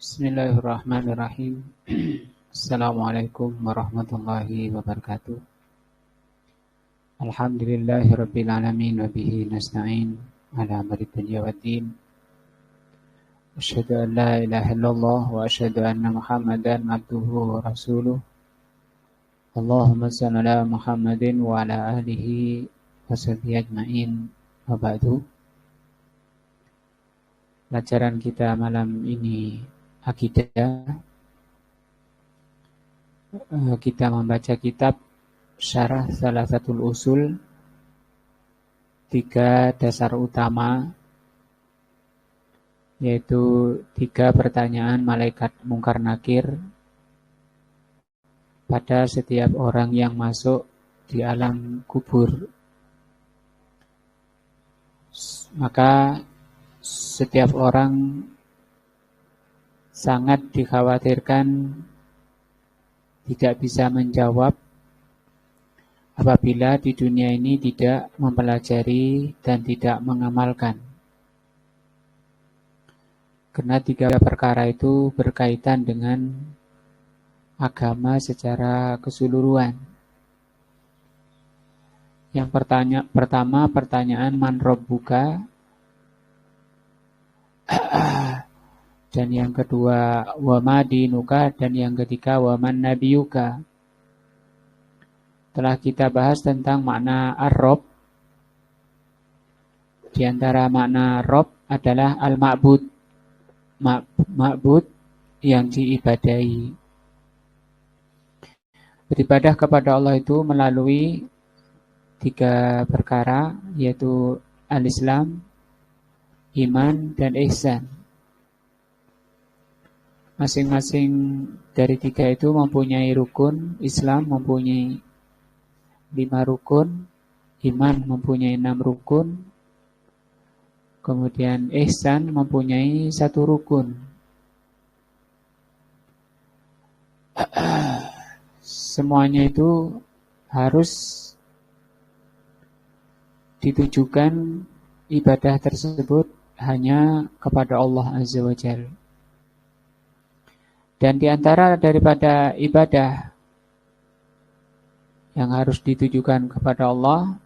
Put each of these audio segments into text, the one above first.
Bismillahirrahmanirrahim. Assalamualaikum warahmatullahi wabarakatuh. Alhamdulillahirabbil alamin wa bihi nasta'in ala amri dunya waddin. Asyhadu an la ilaha illallah wa asyhadu anna Muhammadan abduhu wa rasuluh. Allahumma shalli ala Muhammadin wa ala alihi wa sahbihi ajmain. Wa ba'du. Pelajaran kita malam ini akidah. Kita membaca kitab Syarah Salasatul Usul, 3 dasar utama, yaitu 3 pertanyaan malaikat mungkar nakir pada setiap orang yang masuk di alam kubur. Maka setiap orang sangat dikhawatirkan tidak bisa menjawab apabila di dunia ini tidak mempelajari dan tidak mengamalkan. Karena 3 perkara itu berkaitan dengan agama secara keseluruhan. Yang pertama pertanyaan man rabbuka, dan yang kedua wa ma dinuka, dan yang ketiga wa man nabiyuka. Telah kita bahas tentang makna ar-Rabb. Di antara makna Rabb adalah al-ma'bud, ma'bud yang diibadahi. Beribadah kepada Allah itu melalui 3 perkara, yaitu al-Islam, iman, dan ihsan. Masing-masing dari 3 itu mempunyai rukun. Islam mempunyai 5 rukun, iman mempunyai 6 rukun, kemudian ihsan mempunyai 1 rukun. Semuanya itu harus ditujukan ibadah tersebut hanya kepada Allah Azza wa Jalla. Dan di antara daripada ibadah yang harus ditujukan kepada Allah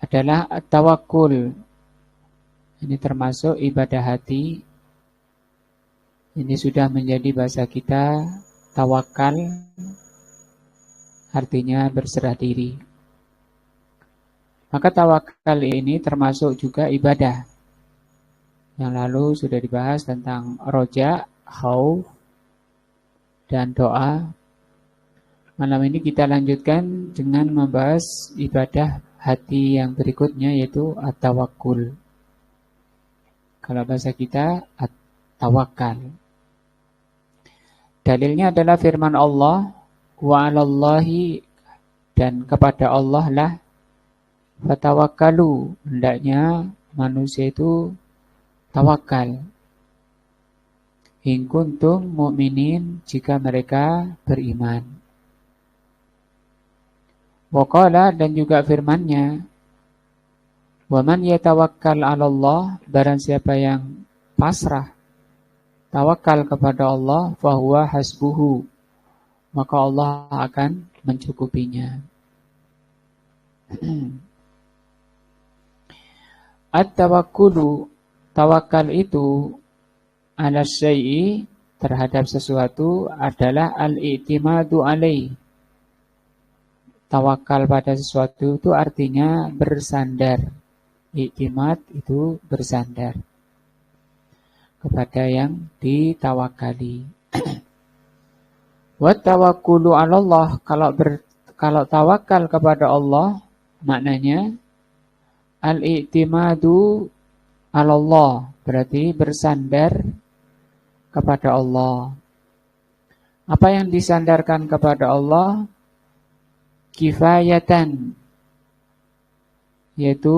adalah tawakkul. Ini termasuk ibadah hati. Ini sudah menjadi bahasa kita, tawakal, artinya berserah diri. Maka tawakal ini termasuk juga ibadah. Yang lalu sudah dibahas tentang roja, khauf, dan doa. Malam ini kita lanjutkan dengan membahas ibadah hati yang berikutnya, yaitu at-tawakkul. Kalau bahasa kita at-tawakal. Dalilnya adalah firman Allah, wa 'alallahi, dan kepada Allah lah fatawakkalu, hendaknya manusia itu tawakal. In kuntum mu'minin, jika mereka beriman. Wa qala, dan juga firman-Nya, wa man yatawakkal 'ala Allah, barang siapa yang pasrah tawakal kepada Allah, fahuwa hasbuhu, maka Allah akan mencukupinya. At-tawakkulu, tawakal itu ala syai'i, terhadap sesuatu, adalah al-i'timadu alaih. Tawakal pada sesuatu itu artinya bersandar. I'timad itu bersandar kepada yang ditawakali. Wa tawakkulu 'ala Allah, kalau tawakal kepada Allah maknanya al-i'timadu 'ala Allah, berarti bersandar kepada Allah. Apa yang disandarkan kepada Allah? Kifayatan, yaitu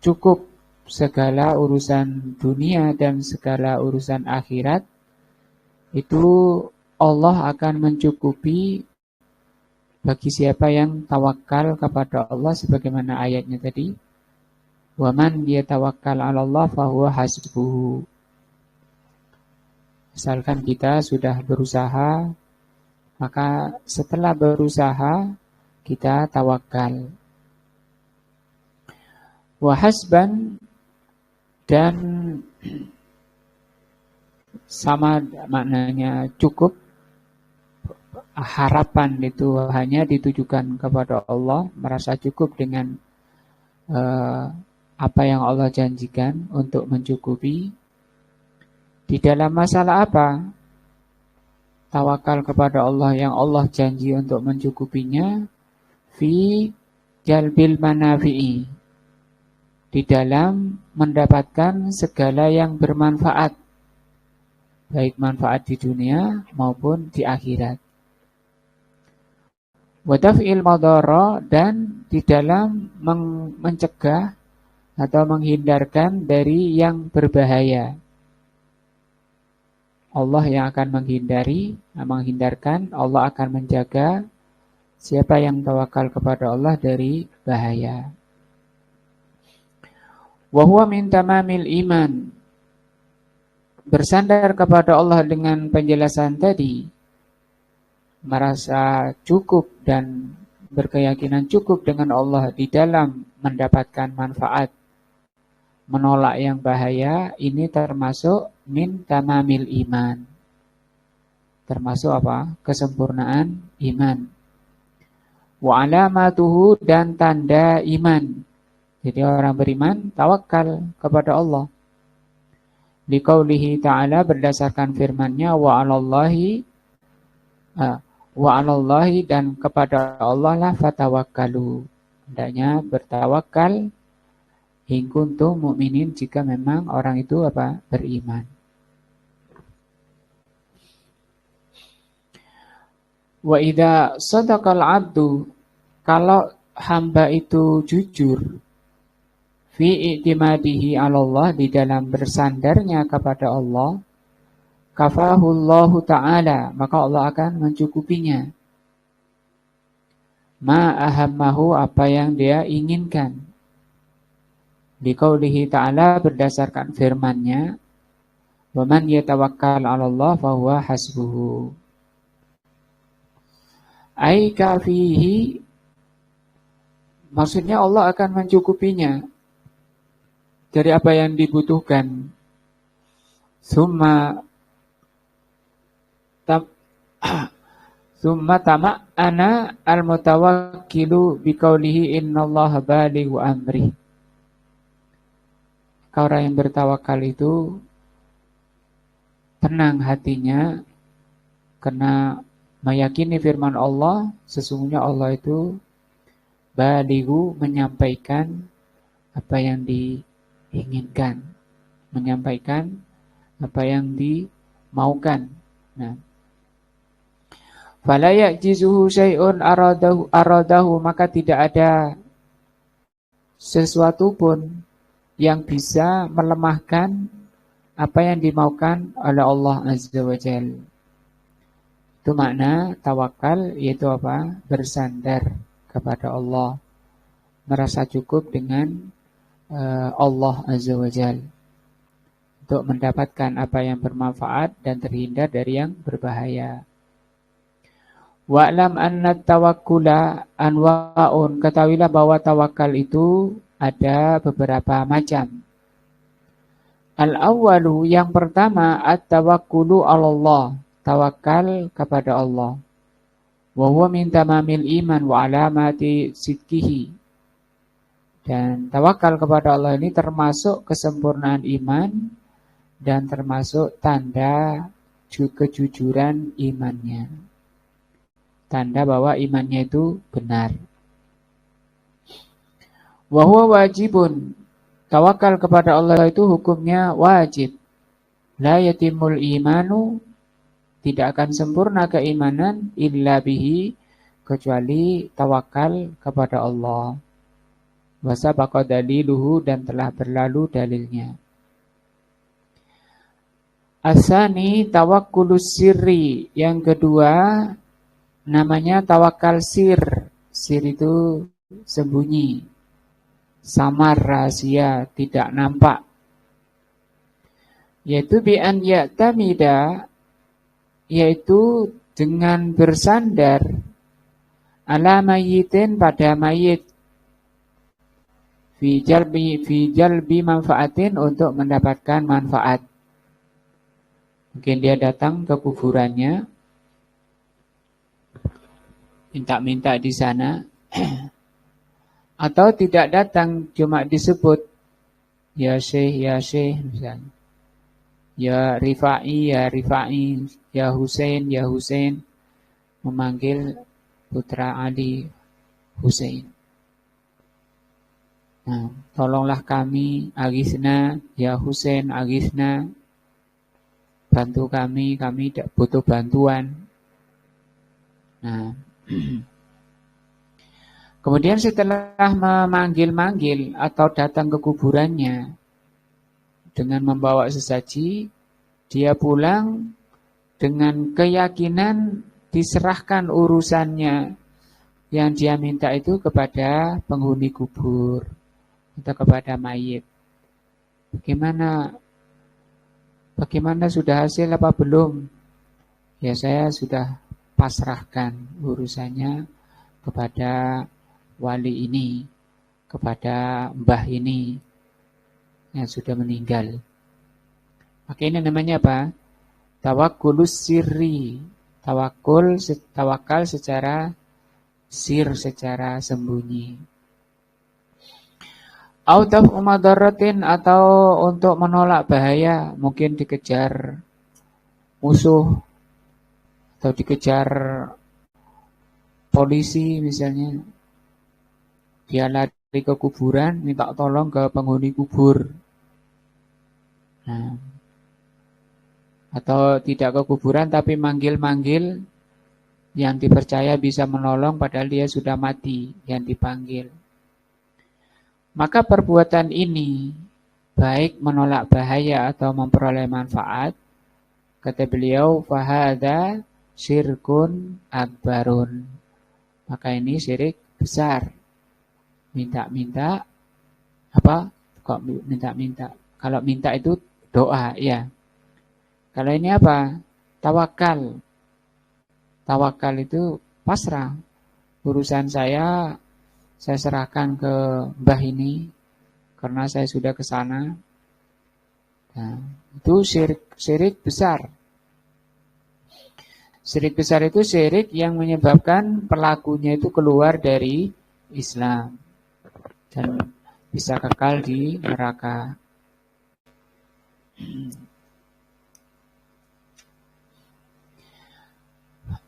cukup segala urusan dunia dan segala urusan akhirat. Itu Allah akan mencukupi bagi siapa yang tawakal kepada Allah, sebagaimana ayatnya tadi, wa man yatawakkal 'ala Allah fahuwa hasbuhu. Asalkan kita sudah berusaha, maka setelah berusaha kita tawakal. Wa hasban, dan sama maknanya cukup. Harapan itu hanya ditujukan kepada Allah, merasa cukup dengan apa yang Allah janjikan untuk mencukupi. Di dalam masalah apa? Tawakal kepada Allah yang Allah janji untuk mencukupinya. Fi jalbil manafi'i, di dalam mendapatkan segala yang bermanfaat, baik manfaat di dunia maupun di akhirat. Wa daf'il madara, dan di dalam mencegah atau menghindarkan dari yang berbahaya. Allah yang akan menghindarkan, Allah akan menjaga siapa yang tawakal kepada Allah dari bahaya. Wa huwa min tamamil iman, bersandar kepada Allah dengan penjelasan tadi, merasa cukup dan berkeyakinan cukup dengan Allah di dalam mendapatkan manfaat, menolak yang bahaya, ini termasuk min tamamil iman. Termasuk apa? Kesempurnaan iman. Wa alamatuhu, dan tanda iman. Jadi orang beriman tawakal kepada Allah. Liqaulihi ta'ala, berdasarkan firman-Nya, wa 'alallahi, dan kepada Allah lah fatawakkalu. Hendaknya bertawakal in kuntum mu'minin, jika memang orang itu apa? Beriman. Wa idza sadaqal 'abdu, kalau hamba itu jujur, fi i'timadihi 'alallah, di dalam bersandarnya kepada Allah, kafahullahu ta'ala, maka Allah akan mencukupinya. Ma ahammahu, apa yang dia inginkan. Liqaulihi ta'ala, berdasarkan firman-Nya, wa man yatawakkal 'alallah fahuwa hasbuhu. Ai kafihi, maksudnya Allah akan mencukupinya dari apa yang dibutuhkan. Summa tama'ana al-mutawakkilu biqaulihi innallaha balighu amri. Orang yang bertawakal itu tenang hatinya karena meyakini firman Allah, sesungguhnya Allah itu balighu, menyampaikan apa yang diinginkan, menyampaikan apa yang dimaukan. Nah, fala ya'jizuhu syai'un aradahu, maka tidak ada sesuatu pun yang bisa melemahkan apa yang dimaukan oleh Allah Azza wa Jalla. Itu makna tawakal, yaitu apa? Bersandar kepada Allah, merasa cukup dengan Allah Azza wa Jalla untuk mendapatkan apa yang bermanfaat dan terhindar dari yang berbahaya. Wa'lam anna tawakkula anwa'un, ketahuilah bahwa tawakal itu ada beberapa macam. Al-awwalu, yang pertama, at-tawakkulu 'alallah, tawakal kepada Allah. Wa huwa min tamamil iman wa alamati sidqihi. Dan tawakal kepada Allah ini termasuk kesempurnaan iman dan termasuk tanda kejujuran imannya. Tanda bahwa imannya itu benar. Wa huwa wajibun, tawakal kepada Allah itu hukumnya wajib. La yatimul imanu, tidak akan sempurna keimanan illa bihi, kecuali tawakal kepada Allah. Wa sabaqa daliluhu, dan telah berlalu dalilnya. Asani tawakkulus sirri, yang kedua namanya tawakal sir. Sir itu sembunyi, samar, rahasia, tidak nampak. Yaitu bi an ya'tamida, yaitu dengan bersandar ala mayyitin pada mayit fi jalbi manfaatin untuk mendapatkan manfaat. Mungkin dia datang ke kuburannya, minta-minta di sana, atau tidak datang, cuma disebut ya Syekh misalnya, ya Rifai, ya Husain, memanggil putra Ali Husain. Nah, tolonglah kami, agisna, ya Husain, agisna, bantu kami butuh bantuan. Nah, kemudian setelah memanggil-manggil atau datang ke kuburannya dengan membawa sesaji, dia pulang dengan keyakinan diserahkan urusannya yang dia minta itu kepada penghuni kubur atau kepada mayit. Bagaimana sudah hasil apa belum? Ya saya sudah pasrahkan urusannya kepada wali ini, kepada mbah ini yang sudah meninggal. Maka ini namanya apa? Tawakkulus sirri. Tawakal secara secara sembunyi. Autaf umadaratin, atau untuk menolak bahaya, mungkin dikejar musuh atau dikejar polisi misalnya. Dia lari ke kuburan, minta tolong ke penghuni kubur. Nah, atau tidak ke kuburan tapi manggil-manggil yang dipercaya bisa menolong padahal dia sudah mati yang dipanggil. Maka perbuatan ini, baik menolak bahaya atau memperoleh manfaat, kata beliau, fahada syirkun akbarun. Maka ini syirik besar. Minta-minta, apa? Kok minta-minta? Kalau minta itu doa, ya. Kalau ini apa? Tawakal. Tawakal itu pasrah. Urusan saya serahkan ke mbah ini karena saya sudah ke sana. Nah, itu syirik besar. Syirik besar itu syirik yang menyebabkan pelakunya itu keluar dari Islam dan bisa kekal di neraka.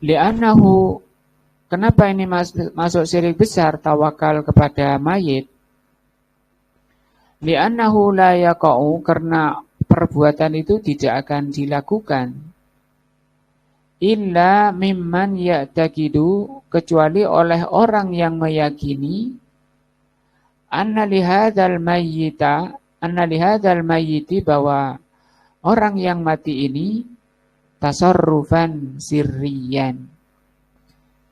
Li'annahu, kenapa ini masuk syirik besar, tawakal kepada mayit? Li'annahu la yaqa'u, karena perbuatan itu tidak akan dilakukan. Illa mimman ya'taqidu, kecuali oleh orang yang meyakini anna lihadzal mayyiti, bahwa orang yang mati ini tasarrufan sirriyan,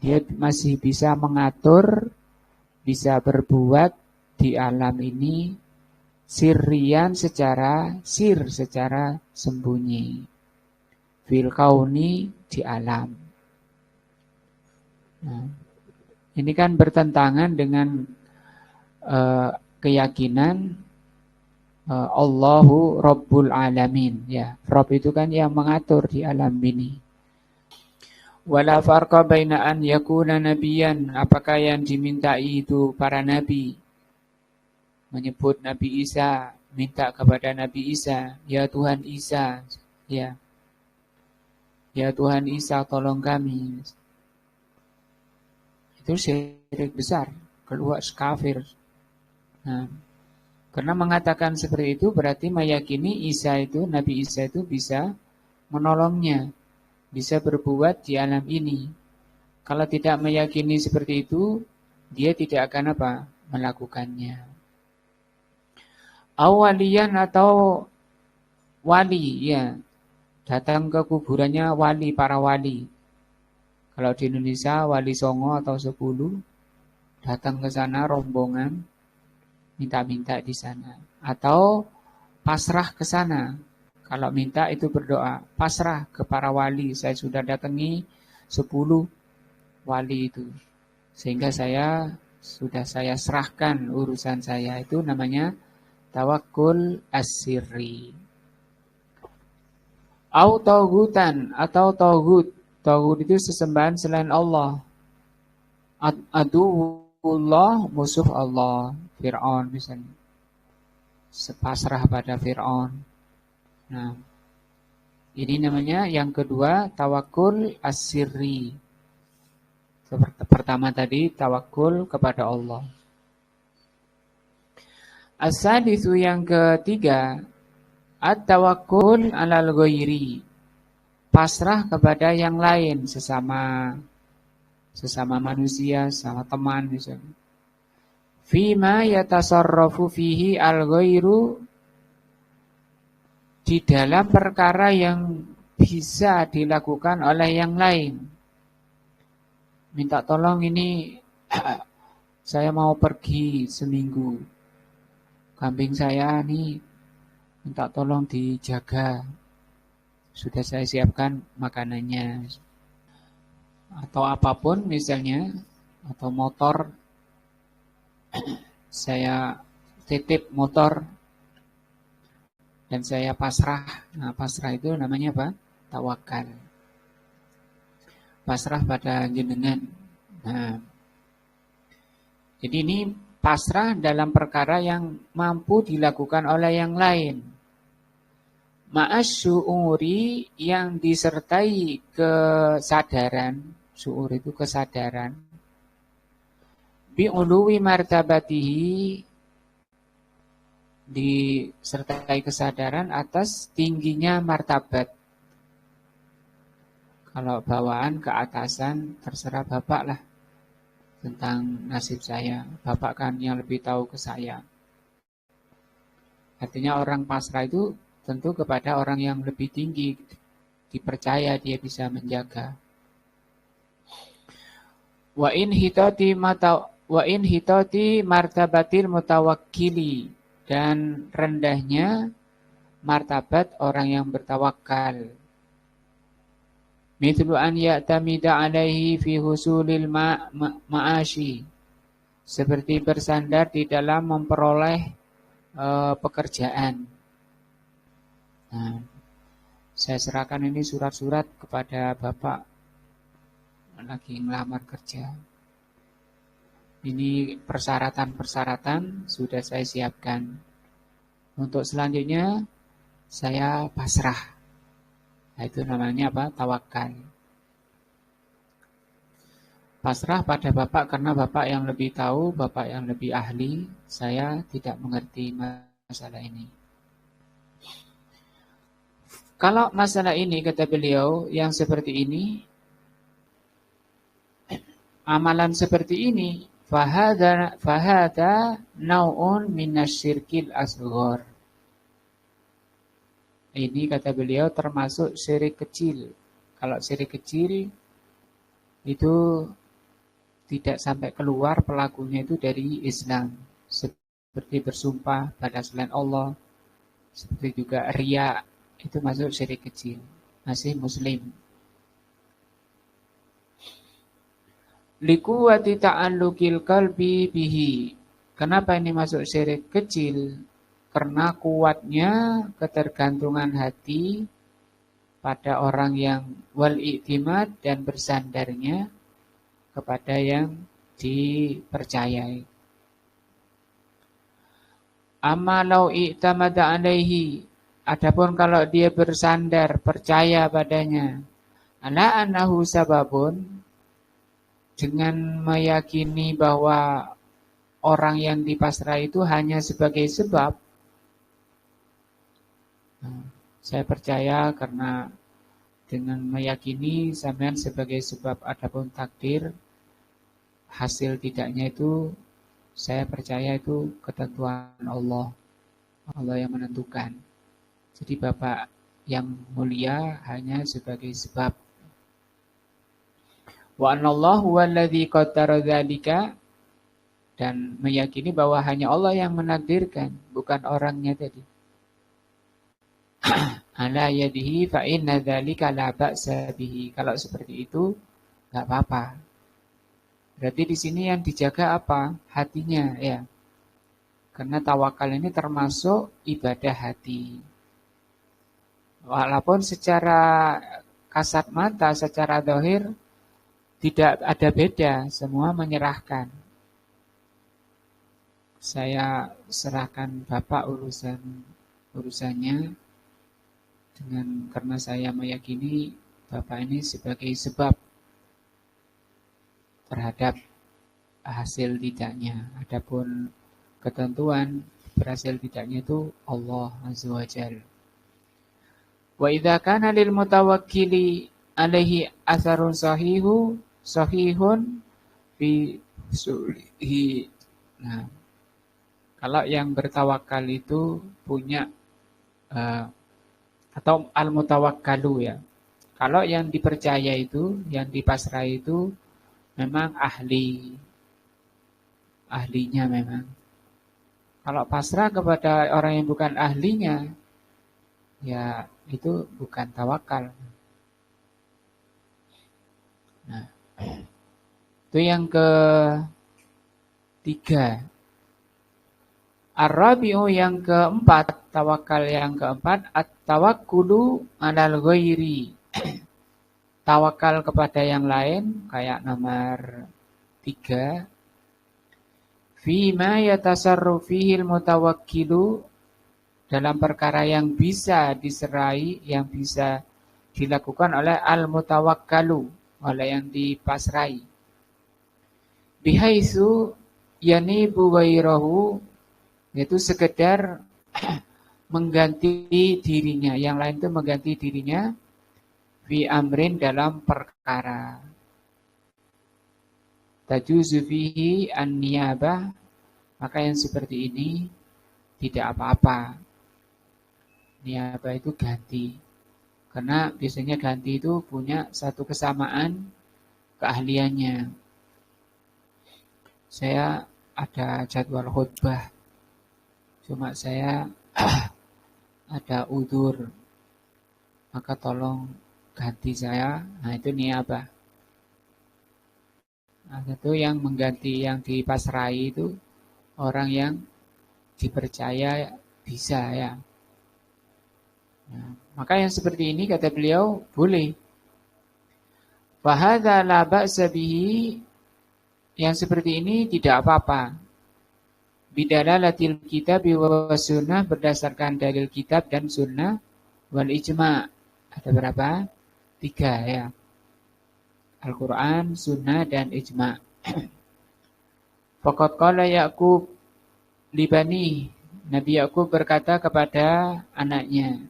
dia masih bisa mengatur, bisa berbuat di alam ini sirriyan, secara sembunyi, fil kauni, di alam. Nah, ini kan bertentangan dengan keyakinan Allahu Rabbul Alamin. Ya, Rabb itu kan yang mengatur di alam ini. Wala farqa baina an yakuna nabiyan, apakah yang dimintai itu para nabi? Menyebut Nabi Isa, minta kepada Nabi Isa, ya Tuhan Isa, ya. Ya Tuhan Isa, tolong kami. Itu syirik besar, keluar kafir. Nah, karena mengatakan seperti itu berarti meyakini Isa itu, Nabi Isa itu bisa menolongnya, bisa berbuat di alam ini. Kalau tidak meyakini seperti itu, dia tidak akan melakukannya. Awalian, atau wali, ya. Datang ke kuburannya wali, para wali. Kalau di Indonesia wali Songo atau 10, datang ke sana rombongan, minta-minta di sana. Atau pasrah ke sana, Kalau minta itu berdoa, pasrah ke para wali. Saya sudah datangi 10 wali itu. Sehingga saya serahkan urusan saya. Itu namanya tawakkul as-sirri. Au taugutan atau taugut. Taugut itu sesembahan selain Allah. Aduullah, musuh Allah. Fir'aun misalnya. Sepasrah pada Fir'aun. Nah, ini namanya yang kedua tawakkul as-sirri. Pertama tadi tawakul kepada Allah. As-sadisu yang ketiga, at-tawakkul 'alal ghairi. Pasrah kepada yang lain, sesama manusia, sama teman misalnya. Fima yatasarrafu fihi al-ghairu, di dalam perkara yang bisa dilakukan oleh yang lain. Minta tolong ini, saya mau pergi seminggu. Kambing saya nih minta tolong dijaga. Sudah saya siapkan makanannya. Atau apapun misalnya, atau motor, saya titip motor dan saya pasrah. Nah, pasrah itu namanya apa? Tawakal. Pasrah pada jenengan. Nah, jadi ini pasrah dalam perkara yang mampu dilakukan oleh yang lain. Ma'asyu'uri, yang disertai kesadaran. Syu'ur itu kesadaran. Bi'uluwi martabatihi, disertai kesadaran atas tingginya martabat. Kalau bawaan keatasan terserah Bapak lah tentang nasib saya. Bapak kan yang lebih tahu ke saya. Artinya orang pasrah itu tentu kepada orang yang lebih tinggi, dipercaya dia bisa menjaga. Wa in hitati martabatil mutawakkili, dan rendahnya martabat orang yang bertawakal. Mithlu an ya'tamida alaihi fi husulil ma'ashi, seperti bersandar di dalam memperoleh pekerjaan. Nah, saya serahkan ini surat-surat kepada Bapak lagi ngelamar kerja. Ini persyaratan-persyaratan sudah saya siapkan. Untuk selanjutnya saya pasrah. Nah, itu namanya apa? Tawakal. Pasrah pada Bapak karena Bapak yang lebih tahu, Bapak yang lebih ahli. Saya tidak mengerti masalah ini. Kalau masalah ini, kata beliau, yang seperti ini, amalan seperti ini, fahada nau'un minasyirkil asghar. Ini kata beliau termasuk syirik kecil. Kalau syirik kecil itu tidak sampai keluar pelakunya itu dari Islam. Seperti bersumpah pada selain Allah, seperti juga riya, itu masuk syirik kecil. Masih muslim. Likuwati ta'allukil qalbi bihi. Kenapa ini masuk syirik kecil? Karena kuatnya ketergantungan hati pada orang yang wal-i'timad dan bersandarnya kepada yang dipercayai. Amma lau i'tamada alaihi, adapun kalau dia bersandar, percaya padanya, ala annahu sababun, dengan meyakini bahwa orang yang dipasrah itu hanya sebagai sebab. Saya percaya karena dengan meyakini sampean sebagai sebab, adapun takdir hasil tidaknya itu saya percaya itu ketentuan Allah. Allah yang menentukan. Jadi Bapak yang mulia hanya sebagai sebab. Wa anallahu walladzi qaddara dzalika, dan meyakini bahwa hanya Allah yang menakdirkan, bukan orangnya tadi. ala yadihi fa inna dzalika la ba'sa bihi. Kalau seperti itu enggak apa-apa. Berarti di sini yang dijaga apa? Hatinya ya. Karena tawakal ini termasuk ibadah hati. Walaupun secara kasat mata, secara zahir tidak ada beda, semua menyerahkan. Saya serahkan Bapak urusannya karena saya meyakini Bapak ini sebagai sebab terhadap hasil tidaknya. Adapun ketentuan berhasil tidaknya itu Allah Azza wa Jalla. Wa idza kana lil mutawakkili alaihi atharun sahihun fi sulhi. Nah, kalau yang bertawakal itu punya atau al-mutawakkalu ya. Kalau yang dipercaya itu, yang dipasrai itu memang ahlinya memang. Kalau pasrah kepada orang yang bukan ahlinya, ya itu bukan tawakal. Nah, itu yang ketiga. Ar-rabi'u yang keempat, tawakal yang keempat, at-tawakkulu 'alal ghairi. Tawakal kepada yang lain, kayak nomor 3. Fima yatasarru fihil mutawakkilu, dalam perkara yang bisa diserai, yang bisa dilakukan oleh al-mutawakkalu, oleh yang dipasrai. Bihaitsu yanibu ghairahu, yaitu sekedar mengganti dirinya, yang lain itu mengganti dirinya fi amrin, dalam perkara. Tajuzu fihi an-niyabah, maka yang seperti ini tidak apa-apa. Niyabah itu ganti. Karena biasanya ganti itu punya satu kesamaan keahliannya. Saya ada jadwal khutbah, cuma saya ada udzur, maka tolong ganti saya. Nah, itu niyabah. Nah, itu yang mengganti, yang dipasrai itu orang yang dipercaya bisa ya. Nah, maka yang seperti ini kata beliau boleh. Fahadza la ba'sa bihi, yang seperti ini tidak apa-apa. Bidalalatil kitab wa sunnah, berdasarkan dalil kitab dan sunnah, wal ijma'. Ada berapa? 3 ya. Al-Quran, sunnah, dan ijma'. Faqad qala Ya'qub libani, Nabi Ya'qub berkata kepada anaknya.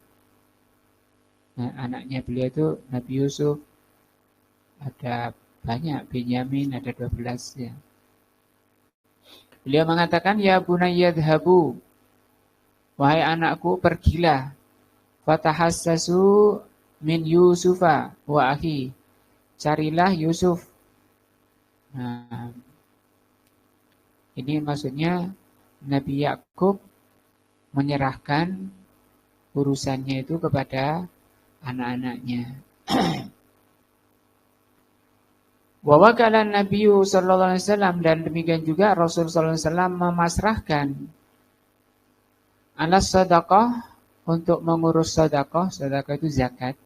Nah, anaknya beliau itu Nabi Yusuf, ada banyak, Benyamin ada 12 ya. Beliau mengatakan, ya bunayya dhhabu, wahai anakku pergilah, fatahassasu min Yusufa wa akhi, carilah Yusuf. Nah, ini maksudnya Nabi Ya'qub menyerahkan urusannya itu kepada anak-anaknya. Wa wakala Nabi sallallahu alaihi wasallam, dan demikian juga Rasul sallallahu alaihi wasallam memasrahkan alas sedekah, untuk mengurus sedekah. Sedekah itu zakat.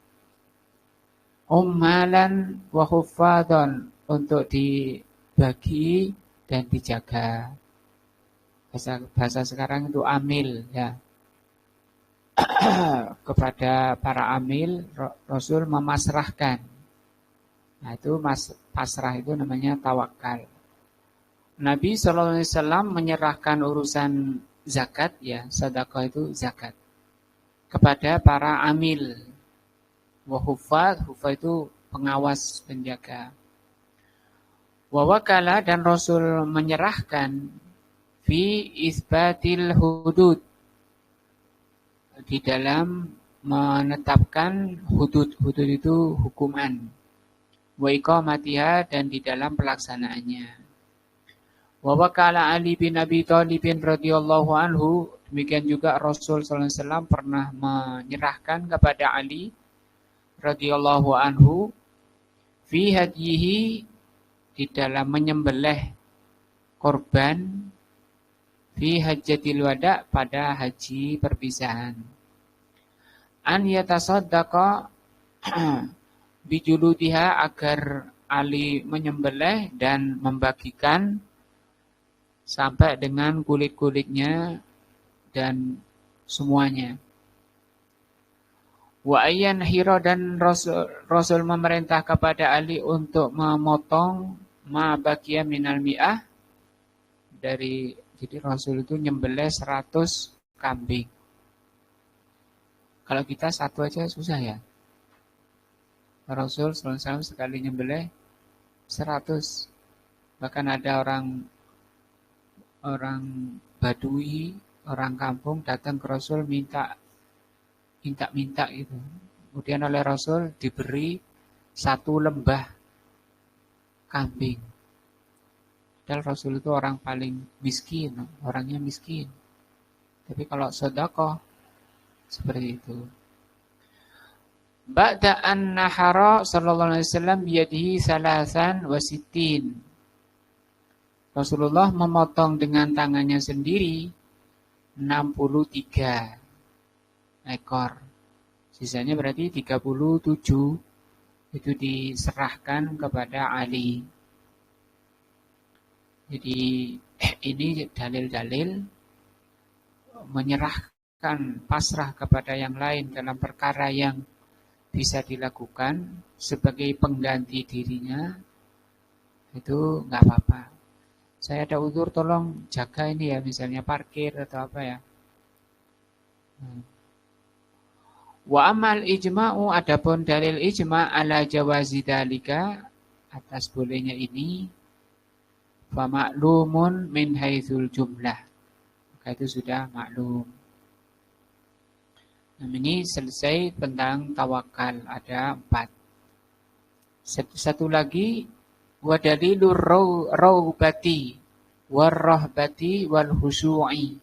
Ummalan wa huffadhan, untuk dibagi dan dijaga. Bahasa sekarang itu amil ya. Kepada para amil Rasul memasrahkan. Nah, itu pasrah itu namanya tawakal. Nabi SAW menyerahkan urusan zakat ya, sedekah itu zakat, kepada para amil. Wa huffaz itu pengawas, penjaga. Wa wakala, dan Rasul menyerahkan fi isbatil hudud, di dalam menetapkan hudud. Hudud itu hukuman. Wa iqamatiha, dan di dalam pelaksanaannya. Wa wakala Ali bin Abi Thalib radhiyallahu anhu, Demikian juga Rasul sallallahu alaihi wasallam pernah menyerahkan kepada Ali radhiyallahu anhu fi hadyihi, di dalam menyembelih korban fi hajjatil wada, pada haji perpisahan, an yatasaddaqa bijuludiha, agar Ali menyembelih dan membagikan sampai dengan kulit-kulitnya dan semuanya. Wa ayyan hiro, dan Rasul memerintah kepada Ali untuk memotong ma baqiya minal mi'ah, jadi Rasul itu nyembelih 100 kambing. Kalau kita satu aja susah ya. Rasul SAW sekali nyembelih 100. Bahkan ada orang Badui, orang kampung datang ke Rasul minta gitu. Kemudian oleh Rasul diberi 1 lembah kambing. Padahal Rasul itu orang paling miskin, orangnya miskin. Tapi kalau sedekah seperti itu. Ba'da an nahara sallallahu alaihi wasallam biyadihi salasan wa sittin. Rasulullah memotong dengan tangannya sendiri 63 ekor. Sisanya berarti 37 itu diserahkan kepada Ali. Jadi ini dalil-dalil menyerahkan, pasrah kepada yang lain dalam perkara yang bisa dilakukan sebagai pengganti dirinya, itu nggak apa-apa. Saya ada udzur, tolong jaga ini ya, misalnya parkir atau apa ya. Wa amal ijma'u, adapun dalil ijma' ala jawazi dalika, atas bolehnya ini, fa ma'lumun min haitsul jumlah, maka itu sudah maklum. Nah, ini selesai tentang tawakal, ada 4. Satu lagi, wa dalilur raubati warrahbati wal khusyu'i.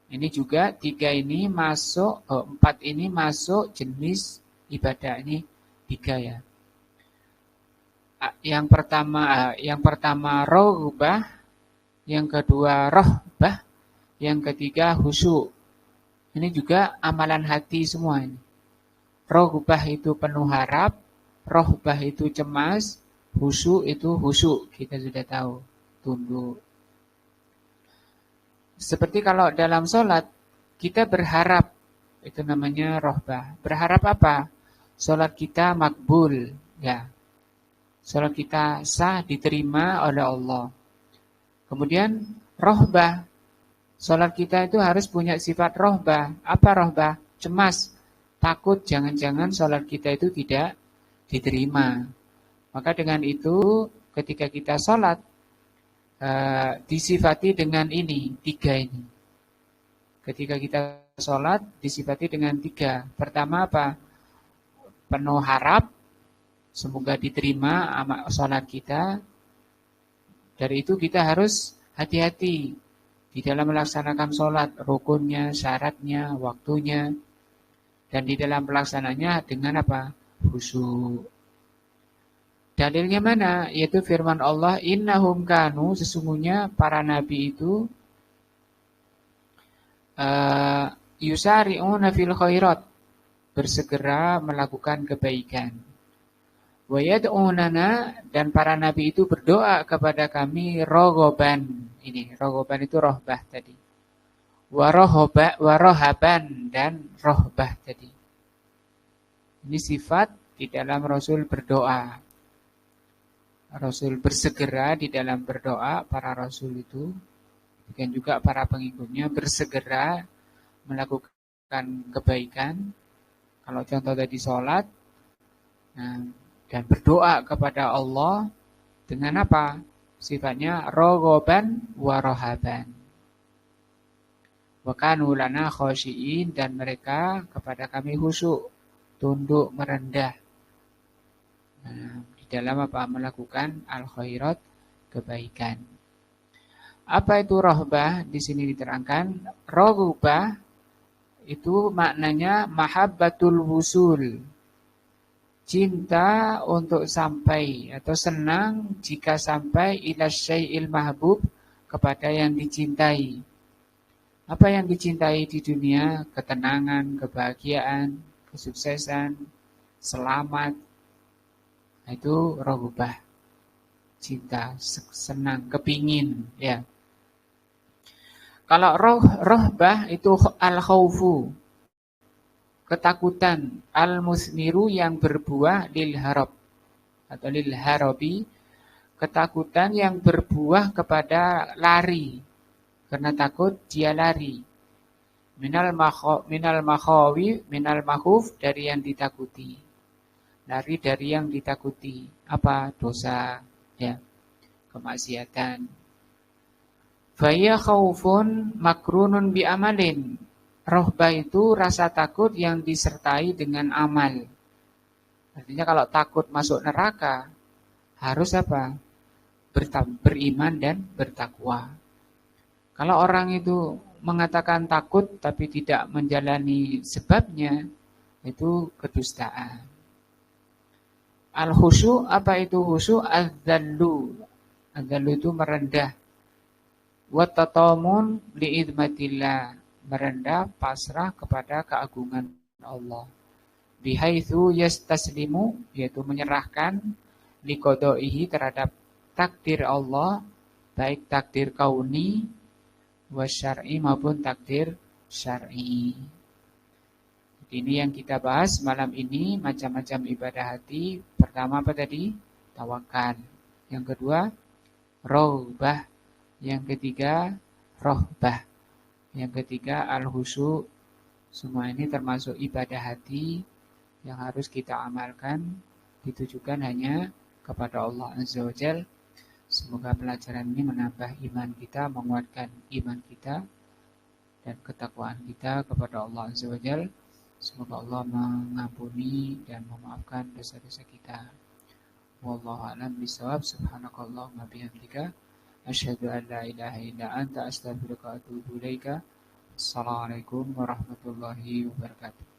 Ini juga 3 ini masuk, 4 ini masuk jenis ibadah. Ini 3 ya. Yang pertama raubah, yang kedua rahbah, yang ketiga khusyuk. Ini juga amalan hati semua ini. Raubah itu penuh harap, rahbah itu cemas, khusyuk itu khusyuk, kita sudah tahu, tunduk. Seperti kalau dalam sholat, kita berharap, itu namanya rahbah. Berharap apa? Sholat kita makbul, ya. Sholat kita sah, diterima oleh Allah. Kemudian rahbah, sholat kita itu harus punya sifat rahbah. Apa rahbah? Cemas, takut jangan-jangan sholat kita itu tidak diterima. Maka dengan itu ketika kita sholat, disifati dengan ini, 3 ini. Ketika kita sholat disifati dengan 3. Pertama apa? Penuh harap, semoga diterima sholat kita. Dari itu kita harus hati-hati di dalam melaksanakan sholat, rukunnya, syaratnya, waktunya, dan di dalam pelaksananya dengan apa? Khusyuk. Dalilnya mana? Yaitu firman Allah, innahum kanu, sesungguhnya para nabi itu yusari'una fil khairat, bersegera melakukan kebaikan. Wa yad'unana, dan para nabi itu berdoa kepada kami raghaban. Ini raghaban itu rahbah tadi. Wa rahaban, dan rahbah tadi. Ini sifat di dalam Rasul berdoa. Rasul bersegera di dalam berdoa, para Rasul itu, dan juga para pengikutnya bersegera melakukan kebaikan. Kalau contoh tadi sholat, dan berdoa kepada Allah dengan apa? Sifatnya raghaban wa rahaban. Wa kanu lana khashi'in, dan mereka kepada kami khusyuk, tunduk merendah. Dalam apa? Melakukan al-khairat, kebaikan. Apa itu rohbah? Di sini diterangkan, rohbah itu maknanya mahabbatul wusul. Cinta untuk sampai atau senang jika sampai ila syai'il mahbub, kepada yang dicintai. Apa yang dicintai di dunia? Ketenangan, kebahagiaan, kesuksesan, selamat. Itu rohbah. Cinta, senang, kepingin, ya. Kalau rohbah itu al-khaufu, ketakutan, al-musmiru yang berbuah lil harab atau lil harabi, ketakutan yang berbuah kepada lari, karena takut dia lari. Minal makhuf, dari yang ditakuti. Lari dari yang ditakuti. Apa? Dosa, ya, kemaksiatan. Faya khaufun makrunun bi amalin. Rohbah itu rasa takut yang disertai dengan amal. Artinya kalau takut masuk neraka, harus apa? Beriman dan bertakwa. Kalau orang itu mengatakan takut tapi tidak menjalani sebabnya, itu kedustaan. Al-khusyu, apa itu khusyu? Az-zallu. Az-zallu itu merendah. Wattatamun li'idmatillah, merendah pasrah kepada keagungan Allah. Bihaitsu yastaslimu, yaitu menyerahkan, liqadaihi, terhadap takdir Allah, baik takdir kauni wasyar'i maupun takdir syar'i. Ini yang kita bahas malam ini, macam-macam ibadah hati. Pertama apa tadi? Tawakal. Yang kedua, raubah. Yang ketiga, rohbah. Yang ketiga, al-khusyu. Semua ini termasuk ibadah hati yang harus kita amalkan, ditujukan hanya kepada Allah Azza wa Jalla. Semoga pelajaran ini menambah iman kita, menguatkan iman kita, dan ketakwaan kita kepada Allah Azza wa Jalla. Semoga Allah mengampuni dan memaafkan dosa-dosa kita. Wallahu a'lam bishawab. Subhanakallahumma bihamdika, asyhadu an la ilaha illa anta, astaghfiruka wa atubu ilaika. Assalamualaikum warahmatullahi wabarakatuh.